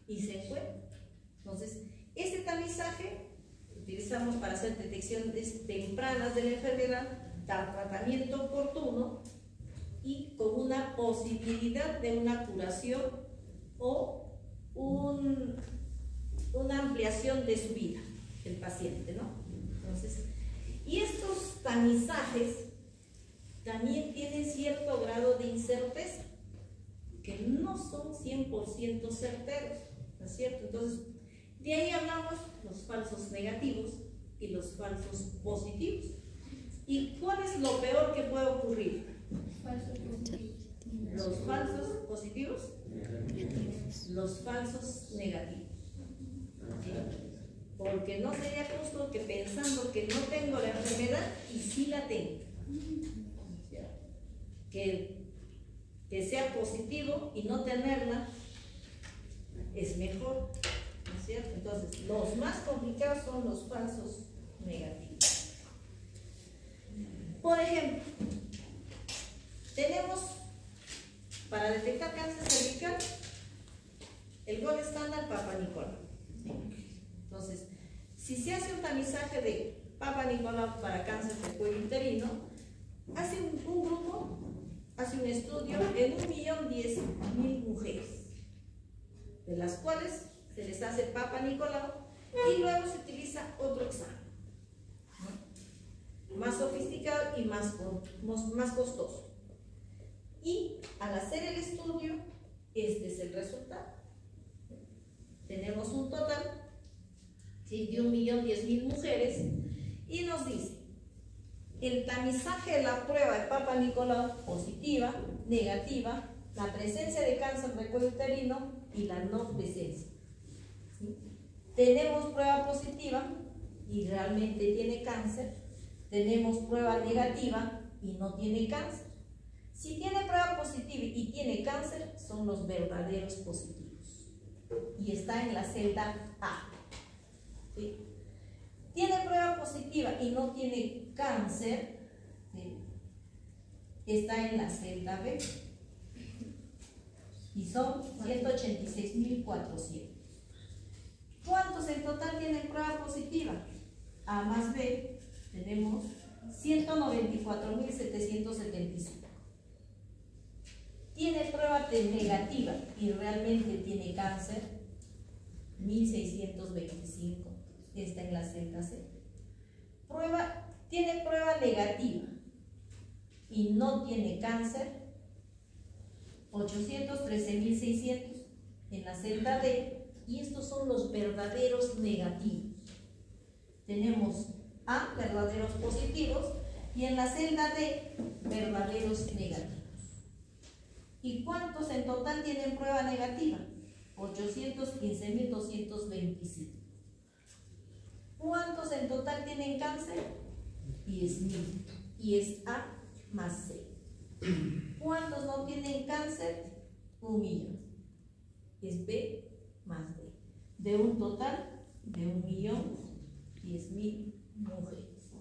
Y se encuentra. Entonces, este tamizaje utilizamos para hacer detecciones tempranas de la enfermedad, dar tratamiento oportuno y con una posibilidad de una curación o una ampliación de su vida del paciente, ¿no? Entonces, y estos tamizajes también tienen cierto grado de incerteza, que no son 100% certeros, ¿no es cierto? Entonces, de ahí hablamos los falsos negativos y los falsos positivos. ¿Y cuál es lo peor que puede ocurrir? Los falsos positivos, los falsos negativos. ¿Sí? Porque no sería justo que pensando que no tengo la enfermedad y sí la tengo. Que sea positivo y no tenerla es mejor, ¿no es cierto? Entonces, los más complicados son los falsos negativos. Por ejemplo, tenemos para detectar cáncer cervical el gol estándar Papa Nicolau. Entonces, si se hace un tamizaje de Papa Nicolau para cáncer de cuello uterino, hace un grupo, hace un estudio en 1.010.000 mujeres, de las cuales se les hace Papa Nicolau y luego se utiliza otro examen, ¿no? Más sofisticado y más costoso. Y al hacer el estudio, este es el resultado. Tenemos un total, ¿sí?, de 1.010.000 mujeres y nos dice el tamizaje de la prueba de Papa Nicolau positiva, negativa, la presencia de cáncer de cuello uterino y la no presencia. ¿Sí? Tenemos prueba positiva y realmente tiene cáncer. Tenemos prueba negativa y no tiene cáncer. Si tiene prueba positiva y tiene cáncer, son los verdaderos positivos. Y está en la celda A. ¿Sí? Tiene prueba positiva y no tiene cáncer, ¿sí?, está en la celda B. Y son 186.400. ¿Cuántos en total tienen prueba positiva? A más B tenemos 194.775. Tiene prueba negativa y realmente tiene cáncer, 1.625. Está en la celda C. Tiene prueba negativa y no tiene cáncer, 813.600 en la celda D, y estos son los verdaderos negativos. Tenemos A, verdaderos positivos, y en la celda D, verdaderos negativos. ¿Y cuántos en total tienen prueba negativa? 815.225. ¿Cuántos en total tienen cáncer? 10.000. Y es A más C. ¿Cuántos no tienen cáncer? 1.000.000. Es B más D. De un total de 1.010.000 mujeres.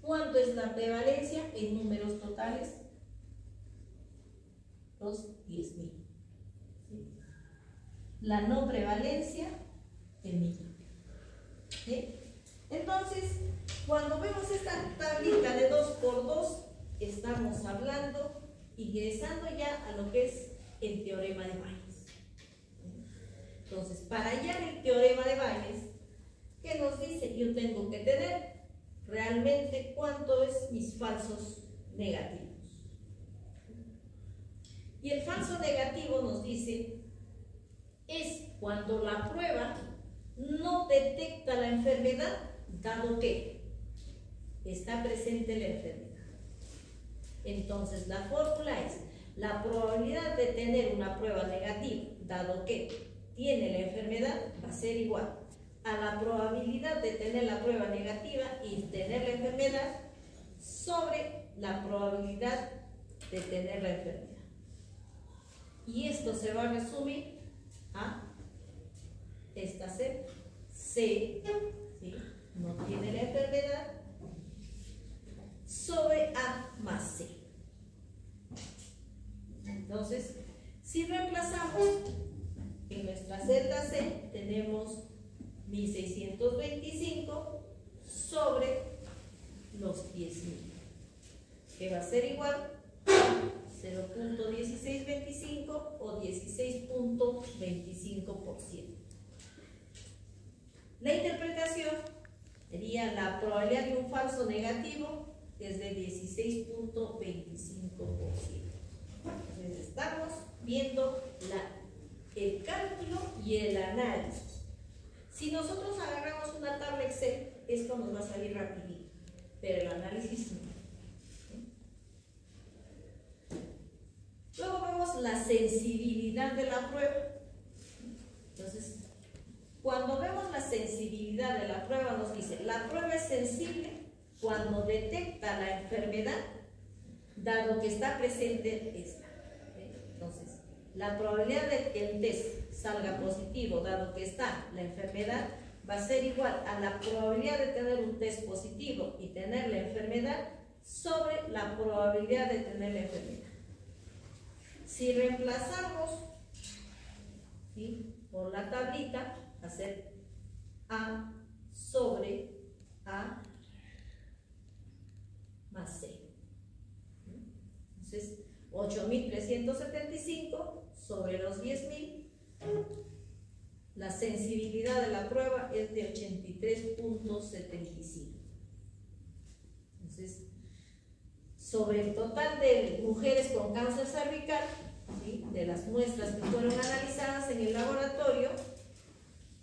¿Cuánto es la prevalencia en números totales? Los 10.000. ¿Sí? La no prevalencia, el millón. ¿Sí? Entonces, cuando vemos esta tablita de 2 por 2, estamos hablando, ingresando ya a lo que es el teorema de Bayes. Entonces, para hallar el teorema de Bayes, ¿qué nos dice? Yo tengo que tener realmente cuánto es mis falsos negativos. Y el falso negativo nos dice, es cuando la prueba no detecta la enfermedad, dado que está presente la enfermedad. Entonces, la fórmula es la probabilidad de tener una prueba negativa, dado que tiene la enfermedad, va a ser igual a la probabilidad de tener la prueba negativa y tener la enfermedad sobre la probabilidad de tener la enfermedad. Y esto se va a resumir a esta C. C, ¿sí?, no tiene la enfermedad, sobre A más C. Entonces, si reemplazamos en nuestra celda C, tenemos 1.625 que va a ser igual a 0.1625 o 16.25%. La interpretación sería la probabilidad de un falso negativo es de 16.25%. Entonces estamos viendo el cálculo y el análisis. Si nosotros agarramos una tabla Excel, esto nos va a salir rapidito, pero el análisis no. Luego vemos la sensibilidad de la prueba. Entonces, cuando vemos la sensibilidad de la prueba, nos dice, la prueba es sensible cuando detecta la enfermedad, dado que está presente esta. Entonces, la probabilidad de que el test salga positivo, dado que está la enfermedad, va a ser igual a la probabilidad de tener un test positivo y tener la enfermedad sobre la probabilidad de tener la enfermedad. Si reemplazamos, ¿sí?, por la tablita, va a ser A sobre A más C. Entonces, 8.375 sobre los 10.000. La sensibilidad de la prueba es de 83.75. Entonces, sobre el total de mujeres con cáncer cervical, ¿sí?, de las muestras que fueron analizadas en el laboratorio,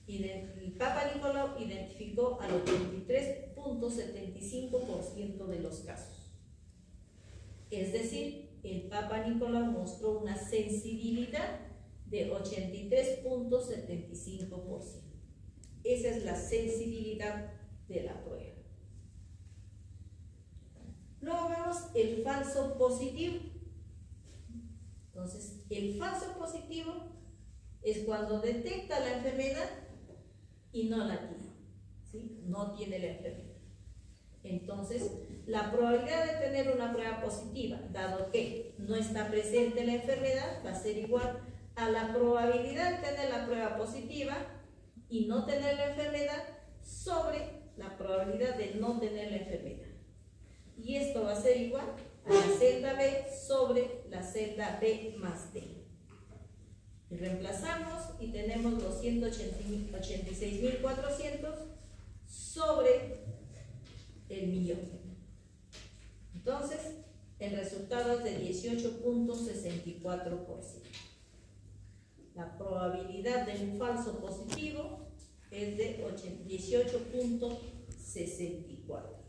el Papa Nicolau identificó al 83.75% de los casos. Es decir, el Papa Nicolau mostró una sensibilidad de 83.75%. Esa es la sensibilidad de la prueba. Luego vemos el falso positivo. Entonces, el falso positivo es cuando detecta la enfermedad y no la tiene, ¿sí? No tiene la enfermedad. Entonces, la probabilidad de tener una prueba positiva, dado que no está presente la enfermedad, va a ser igual a la probabilidad de tener la prueba positiva y no tener la enfermedad sobre la probabilidad de no tener la enfermedad. Y esto va a ser igual a la celda B sobre la celda B más D. Y reemplazamos y tenemos los 186.400 sobre el millón. Entonces, el resultado es de 18.64%. La probabilidad de un falso positivo es de 18.64.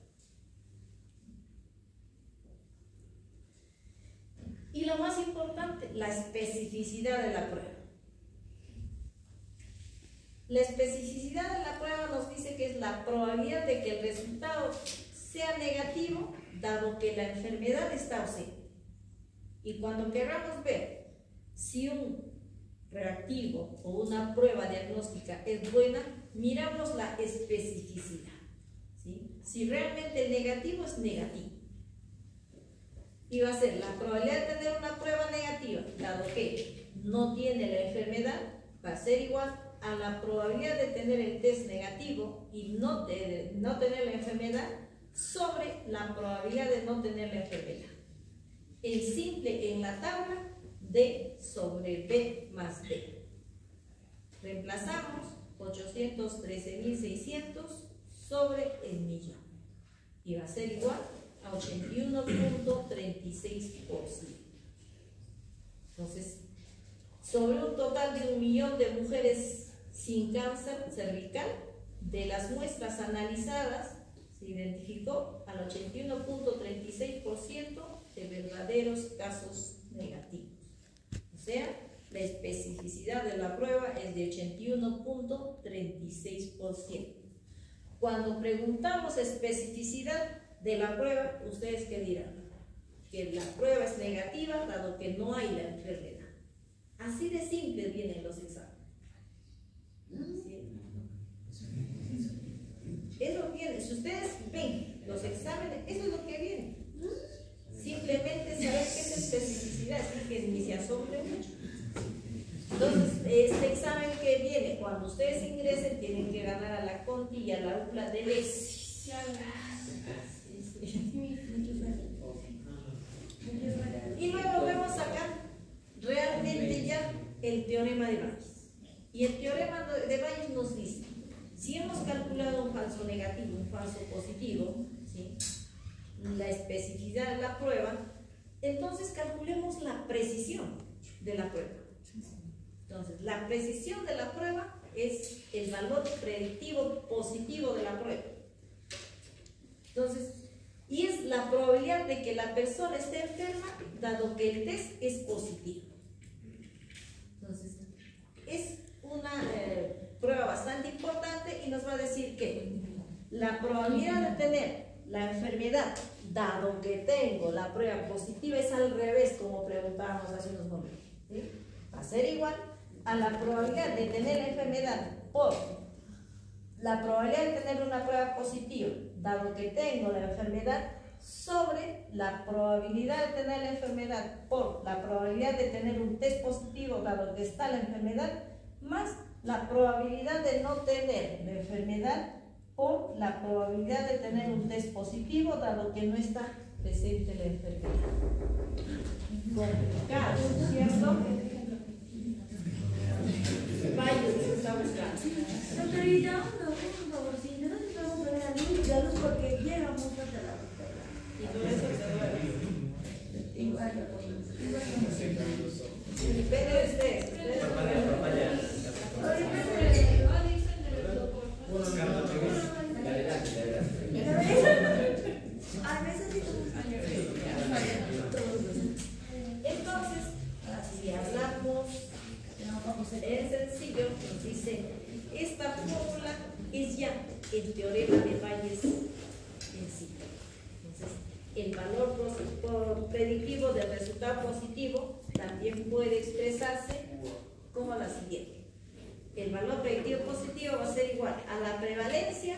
Y lo más importante, la especificidad de la prueba. La especificidad de la prueba nos dice que es la probabilidad de que el resultado sea negativo, dado que la enfermedad está ausente. Y cuando queramos ver si un reactivo o una prueba diagnóstica es buena, miramos la especificidad, ¿sí? Si realmente el negativo es negativo. Y va a ser la probabilidad de tener una prueba negativa, dado que no tiene la enfermedad, va a ser igual a la probabilidad de tener el test negativo y no tener la enfermedad sobre la probabilidad de no tener la enfermedad. El simple en la tabla, D sobre B más D. Reemplazamos 813.600 sobre el millón. Y va a ser igual a 81.36%. Entonces, sobre un total de 1 millón de mujeres sin cáncer cervical, de las muestras analizadas, se identificó al 81.36% de verdaderos casos negativos. O sea, la especificidad de la prueba es de 81.36%. Cuando preguntamos especificidad de la prueba, ¿ustedes qué dirán? Que la prueba es negativa dado que no hay la enfermedad. Así de simple vienen los exámenes. ¿Sí? Eso viene. Si ustedes ven los exámenes, eso es lo que viene. Simplemente saber qué es especificidad, así que ni se asombre mucho. Entonces, este examen que viene, cuando ustedes ingresen, tienen que ganar a la Conti y a la UPLA de ley. falso positivo, ¿sí? La especificidad de la prueba, entonces calculemos la precisión de la prueba. Entonces, la precisión de la prueba es el valor predictivo positivo de la prueba. Entonces, y es la probabilidad de que la persona esté enferma dado que el test es positivo. Entonces, es una prueba bastante importante y nos va a decir que la probabilidad de tener la enfermedad dado que tengo la prueba positiva es al revés, como preguntábamos hace unos momentos, ¿sí? Va a ser igual a la probabilidad de tener la enfermedad por la probabilidad de tener una prueba positiva dado que tengo la enfermedad sobre la probabilidad de tener la enfermedad por la probabilidad de tener un test positivo dado que está la enfermedad más la probabilidad de no tener la enfermedad por la probabilidad de tener un test positivo dado que no está presente la enfermedad. Complicado, ¿cierto? Vaya, se está buscando. Doctorita, por favor, si no nos vamos a ver la luz porque llega muy fuerte la doctora. Y todo eso se duele. Igual, Depende de ustedes. Entonces, si hablamos en sencillo, nos dice, esta fórmula es ya el teorema de Bayes en sí. Entonces, el valor predictivo del resultado positivo también puede expresarse como la siguiente. El valor predictivo positivo va a ser igual a la prevalencia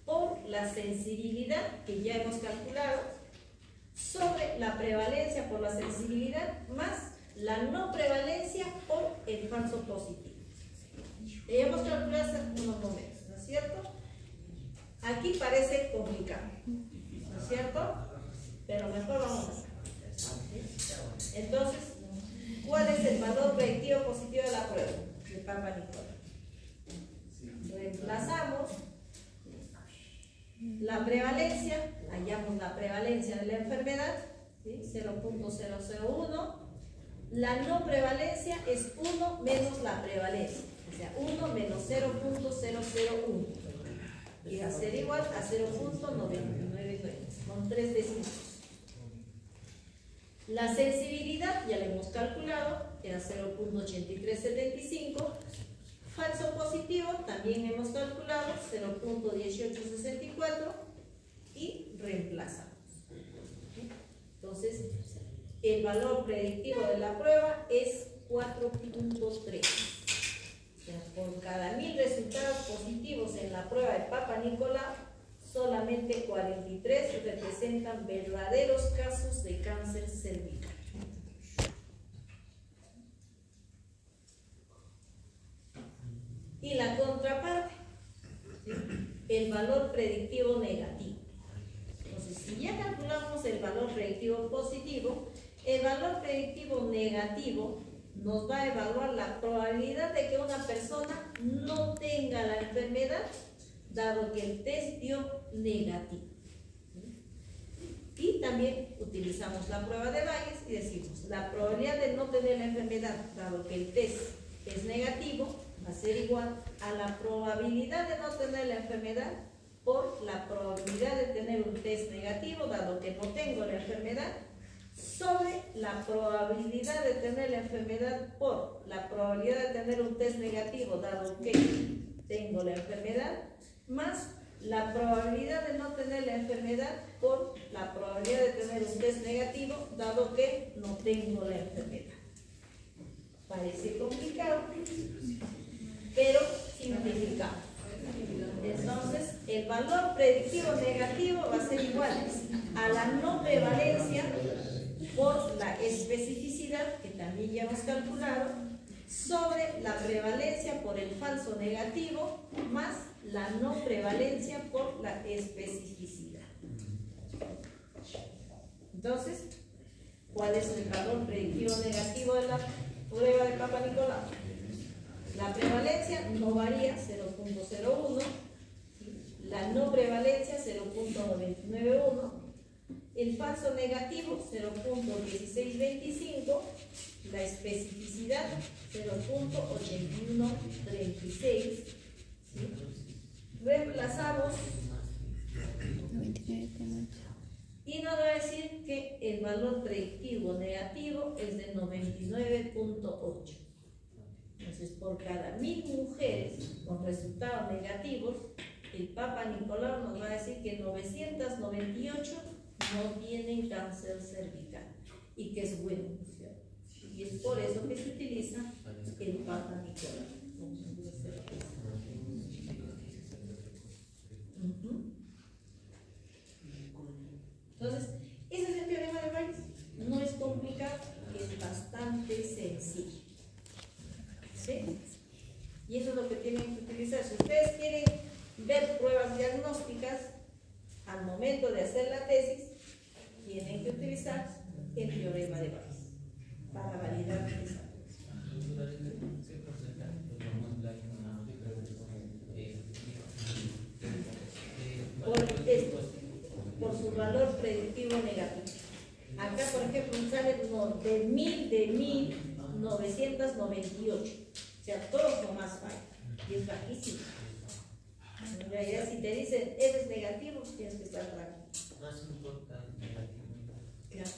por la sensibilidad que ya hemos calculado sobre la prevalencia por la sensibilidad más la no prevalencia por el falso positivo. Ya hemos calculado hace unos momentos, ¿no es cierto? Aquí parece complicado, ¿no es cierto? Pero mejor vamos a hacer. Entonces, ¿cuál es el valor predictivo positivo de la prueba? De Papa Nicolau. Reemplazamos la prevalencia, hallamos la prevalencia de la enfermedad, ¿sí? 0.001. La no prevalencia es 1 menos la prevalencia, o sea, 1 menos 0.001. Y va a ser igual a 0.999, con 3 décimos. La sensibilidad, ya la hemos calculado, era 0.8375. Falso positivo, también hemos calculado 0.1864 y reemplazamos. Entonces, el valor predictivo de la prueba es 4.3. O sea, por cada 1000 resultados positivos en la prueba de Papa Nicolau, solamente 43 representan verdaderos casos de cáncer cervical. Y la contraparte, ¿sí? El valor predictivo negativo. Entonces, si ya calculamos el valor predictivo positivo, el valor predictivo negativo nos va a evaluar la probabilidad de que una persona no tenga la enfermedad, dado que el test dio negativo. Y también utilizamos la prueba de Bayes y decimos, la probabilidad de no tener la enfermedad, dado que el test es negativo, va a ser igual a la probabilidad de no tener la enfermedad por la probabilidad de tener un test negativo, dado que no tengo la enfermedad, sobre la probabilidad de tener la enfermedad por la probabilidad de tener un test negativo, dado que tengo la enfermedad, más la probabilidad de no tener la enfermedad por la probabilidad de tener un test negativo, dado que no tengo la enfermedad. Parece complicado, pero simplificado. Entonces, el valor predictivo negativo va a ser igual a la no prevalencia por la especificidad, que también ya hemos calculado, sobre la prevalencia por el falso negativo más la no prevalencia por la especificidad. Entonces, ¿cuál es el valor predictivo negativo de la prueba de Papa Nicolau? La prevalencia no varía, 0.01. La no prevalencia 0.991, el falso negativo 0.1625, la especificidad 0.8136, ¿sí? Reemplazamos y nos va a decir que el valor predictivo negativo es de 99.8. Entonces, por cada 1000 mujeres con resultados negativos, el Papa Nicolau nos va a decir que 998 no tienen cáncer cervical y que es bueno, ¿no es cierto? Y es por eso que se utiliza el Papa Nicolau. Entonces, ese es el teorema de Bayes. No es complicado, es bastante sencillo. ¿Sí? Y eso es lo que tienen que utilizar. Si ustedes quieren ver pruebas diagnósticas al momento de hacer la tesis, tienen que utilizar el teorema de Bayes para validar esa tesis. Por esto, por su valor predictivo negativo. Acá, por ejemplo, sale de 1998. O sea, todos son más fallos. Y es bajísimo. En realidad, si te dicen eres negativo, tienes que estar tranquilo. Más un poco negativo. Claro.